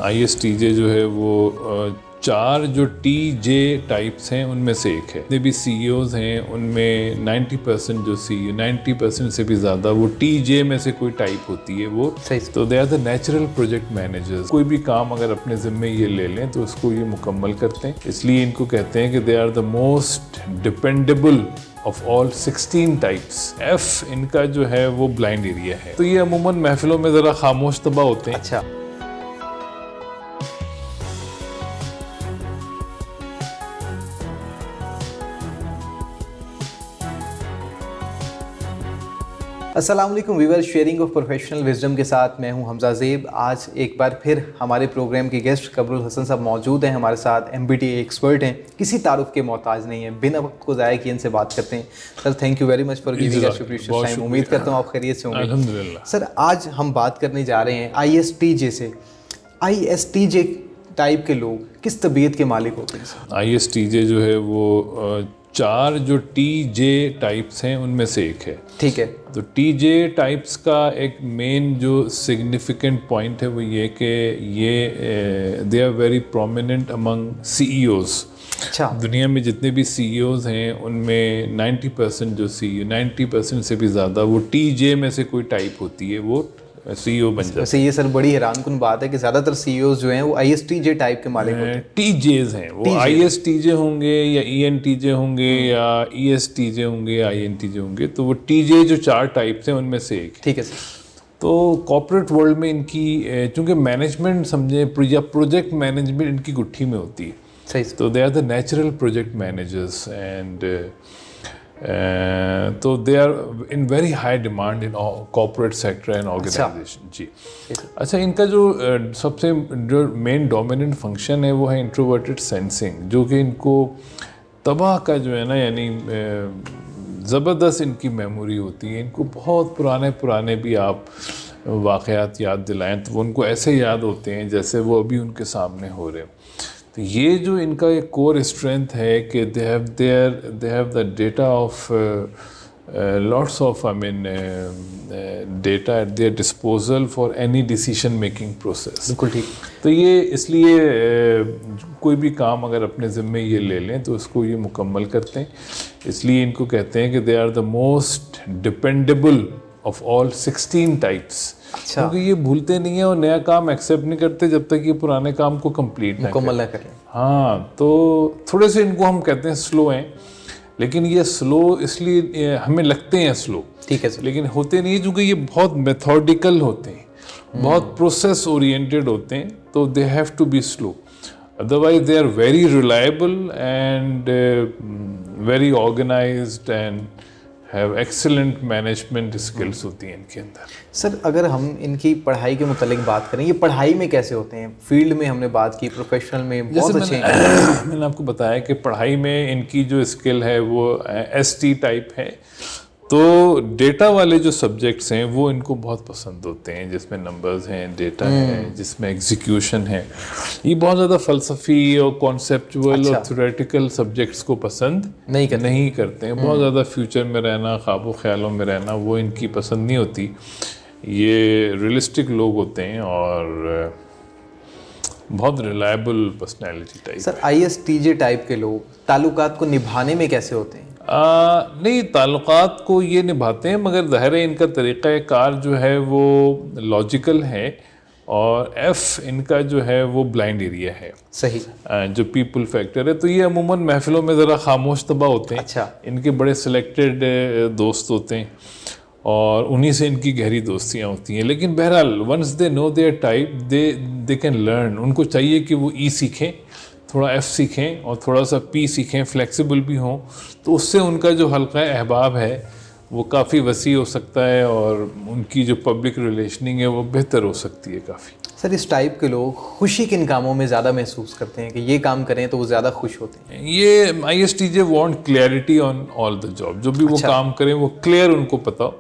ISTJ जो है वो चार जो TJ टाइप्स हैं उनमें से एक है। जितने भी CEOs हैं उनमें 90% जो CEO 90% से भी ज़्यादा वो TJ में से कोई टाइप होती है वो। तो they are the natural project managers. कोई भी काम अगर अपने ज़िम्मे ये ले लें तो उसको ये मुकम्मल करते हैं, इसलिए इनको कहते हैं कि they are the most dependable of all 16 types. F इनका जो है वो ब्लाइंड एरिया है, तो ये अमूमन महफिलों में ज़रा खामोश तबा होते हैं। अच्छा, अस्सलाम वालेकुम viewers, sharing of professional wisdom के साथ मैं हूं हमजा ज़ेब। आज एक बार फिर हमारे प्रोग्राम के गेस्ट कबरुल हसन साहब मौजूद हैं हमारे साथ। MBTA एक्सपर्ट हैं, किसी तारुफ के मोहताज नहीं हैं। बिना वक्त को ज़ाया किए इनसे बात करते हैं। Sir thank you very much for giving us precious time. उम्मीद करता हूँ आप खैरियत से होंगे। अल्हम्दुलिल्लाह। सर आज हम बात करने जा रहे हैं ISTJ से। ISTJ टाइप के लोग किस तबीयत के मालिक होते हैं सर? ISTJ जो है वो चार जो TJ टाइप्स हैं उनमें से एक है। ठीक है। तो TJ टाइप्स का एक मेन जो सिग्निफिकेंट पॉइंट है वो ये कि ये they are very prominent among CEOs। अच्छा, दुनिया में जितने भी CEOs हैं उनमें 90% जो CEO 90% से भी ज़्यादा वो TJ में से कोई टाइप होती है, वो CEO बन जाता है। वैसे ये सर बड़ी हैरानकुन बात है कि ज़्यादातर CEOs जो हैं वो ISTJ टाइप के मालिक होते हैं। TJs हैं वो, ISTJ होंगे या ENTJ होंगे या ESTJ होंगे, INTJ होंगे, तो वो TJ जो चार टाइप्स हैं उनमें से एक है। ठीक है सर। तो कॉर्पोरेट वर्ल्ड में इनकी चूँकि मैनेजमेंट समझे या प्रोजेक्ट मैनेजमेंट इनकी गुट्ठी में होती है। सही। तो they are the natural project managers and तो they are in very high demand in corporate sector and organisation. जी अच्छा, इनका जो सबसे जो मेन डोमिनेंट फंक्शन है वो है इंट्रोवर्टेड सेंसिंग, जो कि इनको तबाह का जो है ना, यानी ज़बरदस्त इनकी मेमोरी होती है। इनको बहुत पुराने भी आप वाक़यात याद दिलाएं तो वो उनको ऐसे याद होते हैं जैसे वो अभी उनके सामने हो रहे हैं। तो ये जो इनका एक कोर स्ट्रेंथ है कि they have the data of lots of data eight there disposal for any decision making process. बिल्कुल ठीक। तो ये इसलिए कोई भी काम अगर अपने ज़िम्मे ये ले लें तो उसको ये मुकम्मल करते हैं, इसलिए इनको कहते हैं कि they are the most dependable of all 16 types. अच्छा, क्योंकि ये भूलते नहीं है और नया काम एक्सेप्ट नहीं करते जब तक ये पुराने काम को कंप्लीट मुकम्मल ना करें। हाँ, तो थोड़े से इनको हम कहते हैं स्लो हैं, लेकिन ये स्लो इसलिए हमें लगते हैं स्लो, ठीक है सर, लेकिन होते नहीं है, क्योंकि ये बहुत मेथोडिकल होते हैं, बहुत प्रोसेस ओरिएंटेड होते हैं, तो they have to be slow. Otherwise they are very reliable and very organised and have excellent management skills होती हैं इनके अंदर। सर अगर हम इनकी पढ़ाई के मुतालिक बात करें, ये पढ़ाई में कैसे होते हैं? फील्ड में हमने बात की, प्रोफेशनल में बहुत अच्छे हैं। मैंने आपको बताया कि पढ़ाई में इनकी जो स्किल है वो ST टाइप है। तो डेटा वाले जो सब्जेक्ट्स हैं वो इनको बहुत पसंद होते हैं, जिसमें नंबर्स हैं, डेटा है, जिसमें एग्जीक्यूशन है। ये बहुत ज़्यादा फ़लसफ़ी और कॉन्सेप्चुअल और थ्योरेटिकल सब्जेक्ट्स को पसंद नहीं करते हैं। बहुत ज़्यादा फ्यूचर में रहना, ख्वाबों ख्यालों में रहना, वो इनकी पसंद नहीं होती। ये रियलिस्टिक लोग होते हैं और बहुत reliable personality type. Sir ISTJ type के लोग ताल्लुकात को निभाने में कैसे होते हैं? नहीं, ताल्लुकात को ये निभाते हैं, मगर ज़ाहिर है इनका तरीक़ा कार जो है वो लॉजिकल है, और F इनका जो है वो ब्लाइंड एरिया है। सही। जो पीपल फैक्टर है, तो ये अमूमन महफिलों में ज़रा खामोश तबा होते हैं। अच्छा। इनके बड़े सिलेक्टेड दोस्त होते हैं और उन्हीं से इनकी गहरी दोस्तियाँ होती हैं। लेकिन बहरहाल once they know their type they can learn. उनको चाहिए कि वो E सीखें, थोड़ा F सीखें और थोड़ा सा P सीखें, फ्लेक्सिबल भी हों, तो उससे उनका जो हल्का अहबाब है वो काफ़ी वसी हो सकता है और उनकी जो पब्लिक रिलेशनिंग है वो बेहतर हो सकती है काफ़ी। सर इस टाइप के लोग खुशी किन कामों में ज़्यादा महसूस करते हैं कि ये काम करें तो वो ज़्यादा खुश होते हैं? ये ISTJ want clarity on all the job. जो भी वो काम करें वो क्लियर उनको पता हो,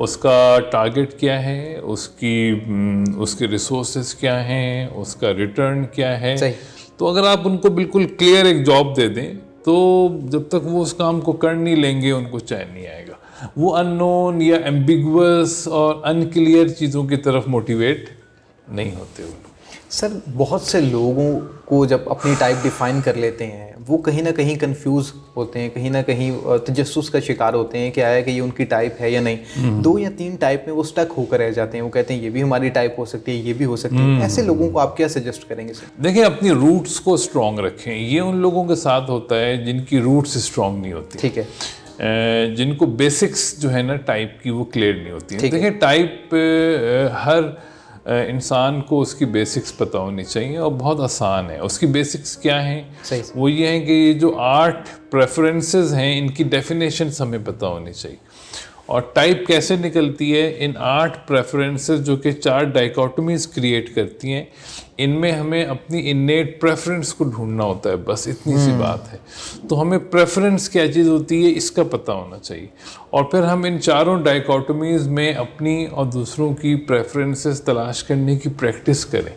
उसका टारगेट क्या है, उसके रिसोर्सेज क्या हैं, उसका रिटर्न क्या है। सही। तो अगर आप उनको बिल्कुल क्लियर एक जॉब दे दें तो जब तक वो उस काम को कर नहीं लेंगे उनको चैन नहीं आएगा। वो अननोन या एम्बिगुअस और अनक्लियर चीज़ों की तरफ मोटिवेट नहीं होते वो। सर बहुत से लोगों को जब अपनी टाइप डिफाइन कर लेते हैं वो कहीं ना कहीं कंफ्यूज होते हैं, कहीं ना कहीं तजस्सुस का शिकार होते हैं कि आया कि ये उनकी टाइप है या नहीं। 2 या 3 टाइप में वो स्टक होकर रह जाते हैं। वो कहते हैं ये भी हमारी टाइप हो सकती है, ये भी हो सकती है। ऐसे लोगों को आप क्या सजेस्ट करेंगे सर? देखिए, अपनी रूट्स को स्ट्रॉन्ग रखें। ये उन लोगों के साथ होता है जिनकी रूट्स स्ट्रॉन्ग नहीं होती। ठीक है। जिनको बेसिक्स जो है ना टाइप की वो क्लियर नहीं होती है। देखिए, टाइप हर इंसान को उसकी बेसिक्स पता होनी चाहिए और बहुत आसान है। उसकी बेसिक्स क्या हैं? वो ये हैं कि ये जो 8 प्रेफरेंसेस हैं इनकी डेफिनेशंस हमें पता होनी चाहिए। और टाइप कैसे निकलती है? इन 8 प्रेफरेंसेस जो कि 4 डाइकोटमीज क्रिएट करती हैं, इनमें हमें अपनी इन्नेट प्रेफरेंस को ढूंढना होता है। बस इतनी सी बात है। तो हमें प्रेफरेंस क्या चीज़ होती है इसका पता होना चाहिए। और फिर हम इन चारों डाइकोटमीज में अपनी और दूसरों की प्रेफरेंसेस तलाश करने की प्रैक्टिस करें,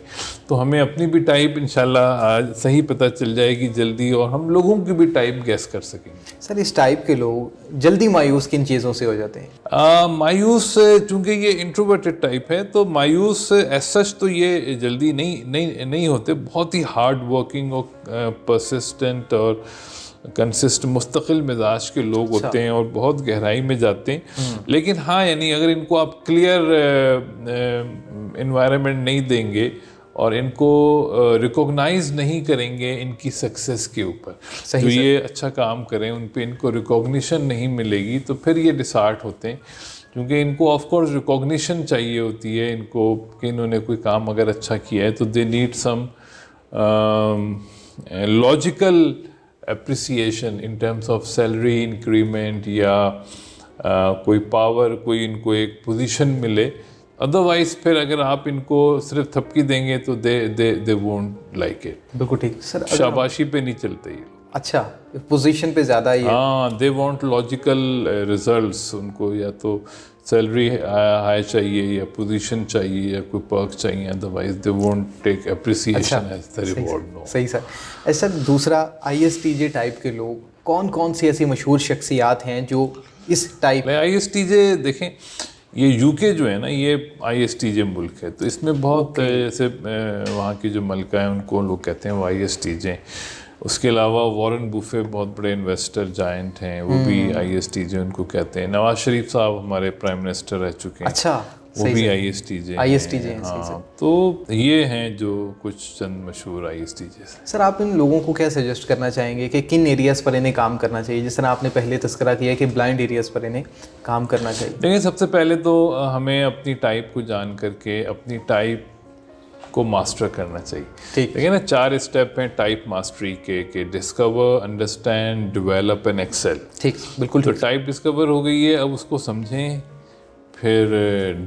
तो हमें अपनी भी टाइप इंशाल्लाह आज सही पता चल जाएगी जल्दी, और हम लोगों की भी टाइप गैस कर सकेंगे। सर इस टाइप के लोग जल्दी मायूस किन चीज़ों से हो जाते हैं? मायूस, चूँकि ये इंट्रोवर्टेड टाइप है तो मायूस एज सच तो ये जल्दी नहीं होते। बहुत ही हार्ड वर्किंग और परसिस्टेंट और कंसिस्टेंट मुस्तकिल मिजाज के लोग होते हैं और बहुत गहराई में जाते हैं। लेकिन हाँ, यानी अगर इनको आप क्लियर इन्वायरमेंट नहीं देंगे और इनको रिकॉग्नाइज नहीं करेंगे इनकी सक्सेस के ऊपर, जो ये अच्छा काम करें उन पे इनको रिकॉग्निशन नहीं मिलेगी, तो फिर ये डिसहार्ट होते हैं। क्योंकि इनको ऑफ कोर्स रिकॉग्निशन चाहिए होती है इनको कि इन्होंने कोई काम अगर अच्छा किया है, तो they need some logical appreciation in terms of salary increment या कोई पावर, कोई इनको एक पोजीशन मिले। अदरवाइज फिर अगर आप इनको सिर्फ थपकी देंगे तो दे वोंट लाइक इट। बिल्कुल ठीक सर। शाबाशी पे नहीं चलते ये। अच्छा, पोजीशन पे ज़्यादा ही है। हाँ, दे वांट लॉजिकल रिजल्ट्स। उनको या तो सैलरी हाई चाहिए या पोजीशन चाहिए या कोई पर्क चाहिए, otherwise they won't take appreciation as the reward. No, सही सर। ऐसा दूसरा ISTJ टाइप के लोग कौन कौन सी ऐसी मशहूर शख्सियात हैं जो इस टाइप? ISTJ देखें, ये UK जो है ना, ये ISTJ मुल्क है, तो इसमें बहुत जैसे वहाँ की जो मलका है उनको लोग कहते हैं वो ISTJ। उसके अलावा वॉरेन बुफे बहुत बड़े इन्वेस्टर जायंट हैं, वो भी ISTJ उनको कहते हैं। नवाज शरीफ साहब हमारे प्राइम मिनिस्टर रह चुके हैं। अच्छा, वो भी ISTJ हैं। हाँ, तो ये हैं जो कुछ चंद मशहूर ISTJ। सर आप इन लोगों को क्या सजेस्ट करना चाहेंगे कि किन एरियाज़ पर इन्हें काम करना चाहिए? जिस तरह आपने पहले तस्करा किया कि ब्लाइंड एरियाज़ पर इन्हें काम करना चाहिए। देखिए, सबसे पहले तो हमें अपनी टाइप को जान करके अपनी टाइप को मास्टर करना चाहिए। ठीक। देखिए ना, 4 स्टेप हैं टाइप मास्टरी के discover, understand, develop and excel. ठीक, बिल्कुल। तो टाइप डिस्कवर हो गई है, अब उसको समझें, फिर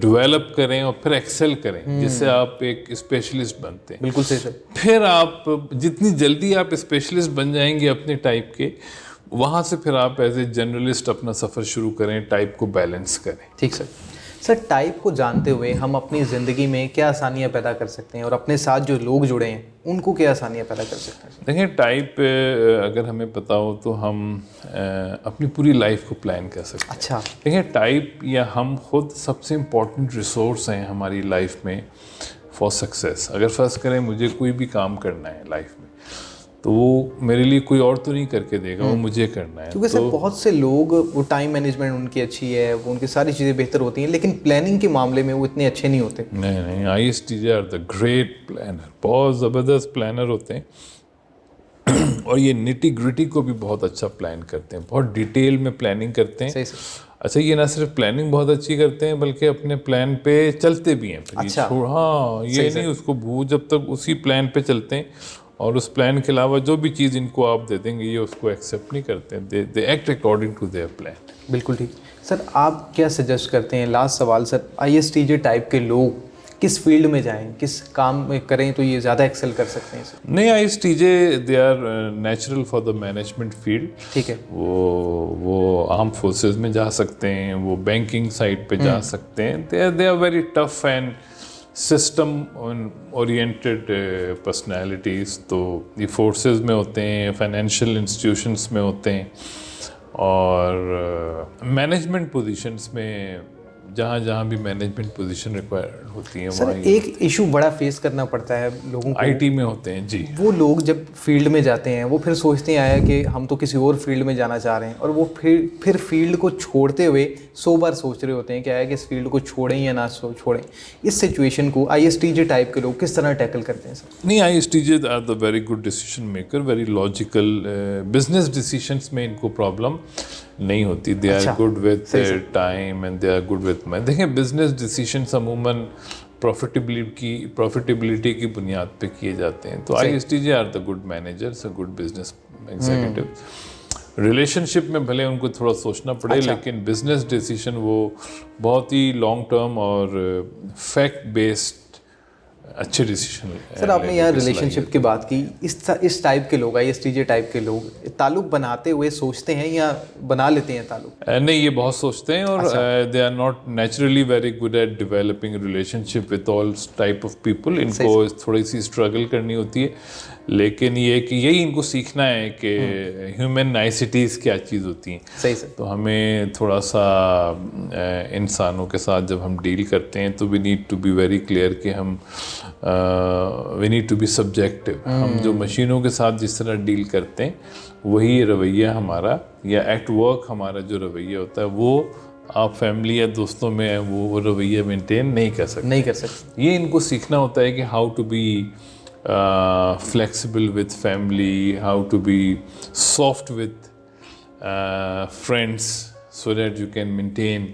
डेवलप करें और फिर एक्सेल करें, जिससे आप एक स्पेशलिस्ट बनते हैं। बिल्कुल सही सर। फिर आप जितनी जल्दी आप स्पेशलिस्ट बन जाएंगे अपने टाइप के, वहाँ से फिर आप एज ए जर्नलिस्ट अपना सफ़र शुरू करें, टाइप को बैलेंस करें। ठीक सर। सर टाइप को जानते हुए हम अपनी ज़िंदगी में क्या आसानियाँ पैदा कर सकते हैं और अपने साथ जो लोग जुड़े हैं उनको क्या आसानियाँ पैदा कर सकते हैं? देखिए, टाइप अगर हमें पता हो तो हम अपनी पूरी लाइफ को प्लान कर सकते हैं। अच्छा। देखिए, टाइप या हम खुद सबसे इम्पोर्टेंट रिसोर्स हैं हमारी लाइफ में फॉर सक्सेस। अगर फर्ज करें मुझे कोई भी काम करना है लाइफ में, तो वो मेरे लिए कोई और तो नहीं करके देगा, वो मुझे करना है। क्योंकि सर बहुत से लोग, वो टाइम मैनेजमेंट उनकी अच्छी है, वो उनकी सारी चीज़ें बेहतर होती हैं, लेकिन प्लानिंग के मामले में वो इतने अच्छे नहीं होते। नहीं, ISTJ are the great planner, बहुत ज़बरदस्त प्लानर होते हैं और ये निटी ग्रिटी को भी बहुत अच्छा प्लान करते हैं, बहुत डिटेल में प्लानिंग करते हैं। सही सर। अच्छा, ये ना सिर्फ प्लानिंग बहुत अच्छी करते हैं बल्कि अपने प्लान पे चलते भी हैं। अच्छा। हाँ, ये नहीं उसको जब तक उसी प्लान पे चलते हैं और उस प्लान के अलावा जो भी चीज़ इनको आप दे देंगे ये उसको एक्सेप्ट नहीं करते हैं। They act according to their plan. बिल्कुल ठीक। सर आप क्या सजेस्ट करते हैं, लास्ट सवाल सर, ISTJ टाइप के लोग किस फील्ड में जाएं, किस काम में करें तो ये ज़्यादा एक्सेल कर सकते हैं सर? नहीं, ISTJ they are natural for the management field. ठीक है। वो आर्म फोर्सेस में जा सकते हैं, वो बैंकिंग साइड पे जा सकते हैं। They are very tough and system oriented personalities. तो ये फोर्सेस में होते हैं, फाइनेंशियल इंस्टीट्यूशंस में होते हैं और मैनेजमेंट पोजीशंस में जहाँ जहाँ भी मैनेजमेंट पोजीशन रिक्वायर्ड होती हैं सर वहाँ एक इशू बड़ा फेस करना पड़ता है लोगों को, आईटी में होते हैं जी। वो लोग जब फील्ड में जाते हैं वो फिर सोचते हैं आया कि हम तो किसी और फील्ड में जाना चाह रहे हैं, और वो फिर फील्ड को छोड़ते हुए 100 बार सोच रहे होते हैं कि आया कि इस फील्ड को छोड़ें या ना छोड़ें। इस सिचुएशन को ISTJ टाइप के लोग किस तरह टैकल करते हैं सर? नहीं, ISTJ are the very good decision maker, very logical. Business decisions में इनको प्रॉब्लम नहीं होती। They are good with time and they are good with money. देखें, बिजनेस डिसीजंस अमूमन प्रॉफिटेबिलिटी की बुनियाद पे किए जाते हैं, तो ISTJ are the good managers, good business executive. Relationship में भले उनको थोड़ा सोचना पड़े, लेकिन बिजनेस डिसीजन वो बहुत ही लॉन्ग टर्म और फैक्ट बेस्ड अच्छे डिसीजन। सर आपने यहाँ रिलेशनशिप की बात की, इस टाइप के लोग, ISTJ टाइप के लोग ताल्लुक बनाते हुए सोचते हैं या बना लेते हैं ताल्लुक? नहीं, ये बहुत सोचते हैं, और they are not naturally very good at developing relationship with all type of people. इनको थोड़ी सी स्ट्रगल करनी होती है, लेकिन ये कि यही इनको सीखना है कि ह्यूमन नाइसिटीज़ क्या चीज़ होती हैं। सही सर। तो हमें थोड़ा सा इंसानों के साथ जब हम डील करते हैं तो we need to be very clear कि हम we need to be subjective. हम जो मशीनों के साथ जिस तरह डील करते हैं वही रवैया हमारा, या एट वर्क हमारा जो रवैया होता है, वो आप फैमिली या दोस्तों में वो रवैया मेंटेन नहीं कर सकते। ये इनको सीखना होता है कि how to be flexible with family, how to be soft with friends so that you can maintain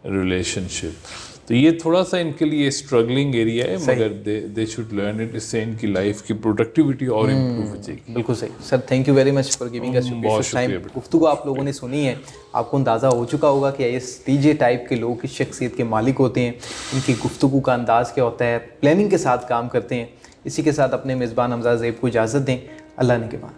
a relationship. तो ये थोड़ा सा इनके लिए स्ट्रगलिंग एरिया है, मगर दे शुड लर्न इट। इससे इनकी लाइफ की प्रोडक्टिविटी और इम्प्रूव हो जाएगी। बिल्कुल सही sir, thank you very much for giving us precious time. गुफ्तगू आप लोगों ने सुनी है, आपको अंदाज़ा हो चुका होगा कि ISTJ टाइप के लोग किस शख्सियत के मालिक होते हैं, इनकी गुफ्तगू का अंदाज़ क्या होता है, प्लानिंग के साथ काम करते हैं। इसी के साथ अपने मेज़बान हमजा ज़ेब को इजाज़त दें। अल्लाह ने के बाद।